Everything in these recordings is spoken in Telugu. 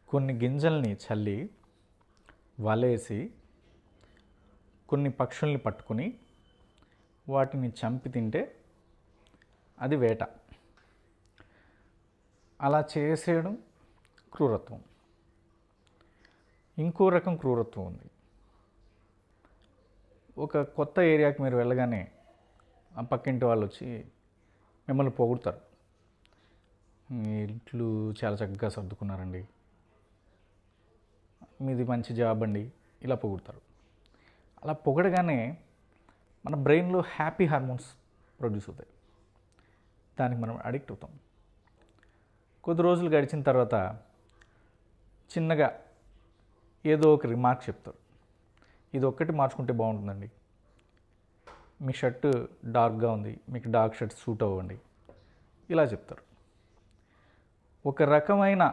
కొన్ని గింజల్ని చల్లి వలేసి కొన్ని పక్షుల్ని పట్టుకుని వాటిని చంపి తింటే అది వేట. అలా చేసేయడం క్రూరత్వం. ఇంకో రకం క్రూరత్వం ఉంది. ఒక కొత్త ఏరియాకి మీరు వెళ్ళగానే ఆ పక్కింటి వాళ్ళు వచ్చి మిమ్మల్ని పొగుడతారు. మీ ఇల్లు చాలా చక్కగా సర్దుకున్నారండి, మీది మంచి జాబ్ అండి, ఇలా పొగుడతారు. అలా పొగడగానే మన బ్రెయిన్లో హ్యాపీ హార్మోన్స్ ప్రొడ్యూస్ అవుతాయి. దానికి మనం అడిక్ట్ అవుతాం. కొద్ది రోజులు గడిచిన తర్వాత చిన్నగా ఏదో ఒక రిమార్క్ చెప్తారు. ఇది ఒక్కటి మార్చుకుంటే బాగుంటుందండి, మీ షర్టు డార్క్గా ఉంది, మీకు డార్క్ షర్ట్ సూట్ అవ్వండి, ఇలా చెప్తారు. ఒక రకమైన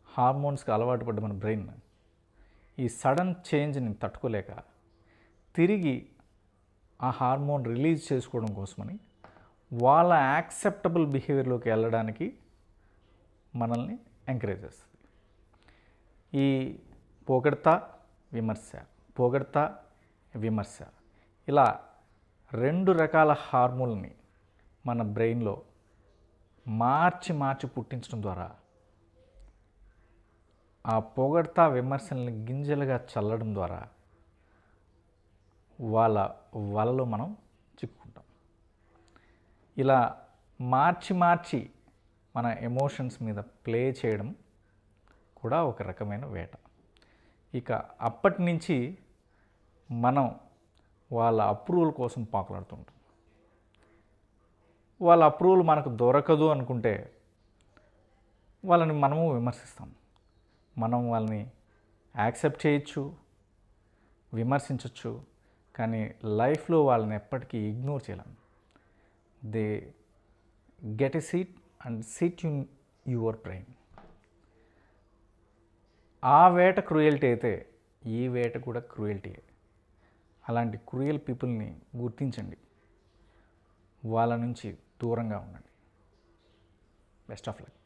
హార్మోన్స్కి అలవాటు పడ్డ మన బ్రెయిన్ ఈ సడన్ చేంజ్ని తట్టుకోలేక తిరిగి ఆ హార్మోన్ రిలీజ్ చేసుకోవడం కోసమని వాళ్ళ యాక్సెప్టబుల్ బిహేవియర్లోకి వెళ్ళడానికి మనల్ని ఎంకరేజ్ చేస్తుంది. ఈ పొగడ్తా విమర్శ, పొగడ్తా విమర్శ, ఇలా 2 రకాల హార్మోన్ని మన బ్రెయిన్లో మార్చి పుట్టించడం ద్వారా ఆ పొగడ్తా విమర్శల్ని గింజలుగా చల్లడం ద్వారా వాళ్ళ వలలో మనం చిక్కుకుంటాం. ఇలా మార్చి మన ఎమోషన్స్ మీద ప్లే చేయడం కూడా ఒక రకమైన వేట. ఇక అప్పటి నుంచి మనం వాళ్ళ అప్రూవల్ కోసం పాకులాడుతుంటాం. వాళ్ళ అప్రూవల్ మనకు దొరకదు అనుకుంటే వాళ్ళని మనము విమర్శిస్తాం. మనం వాళ్ళని యాక్సెప్ట్ చేయొచ్చు, విమర్శించవచ్చు, కానీ లైఫ్లో వాళ్ళని ఎప్పటికీ ఇగ్నోర్ చేయలేం. They get a seat and SIT in your brain. ఆ వేట క్రూయల్టీ అయితే ఈ వేట కూడా క్రూయల్టీయే. అలాంటి క్రూయల్ పీపుల్ని గుర్తించండి, వాళ్ళ నుంచి దూరంగా ఉండండి. Best of luck.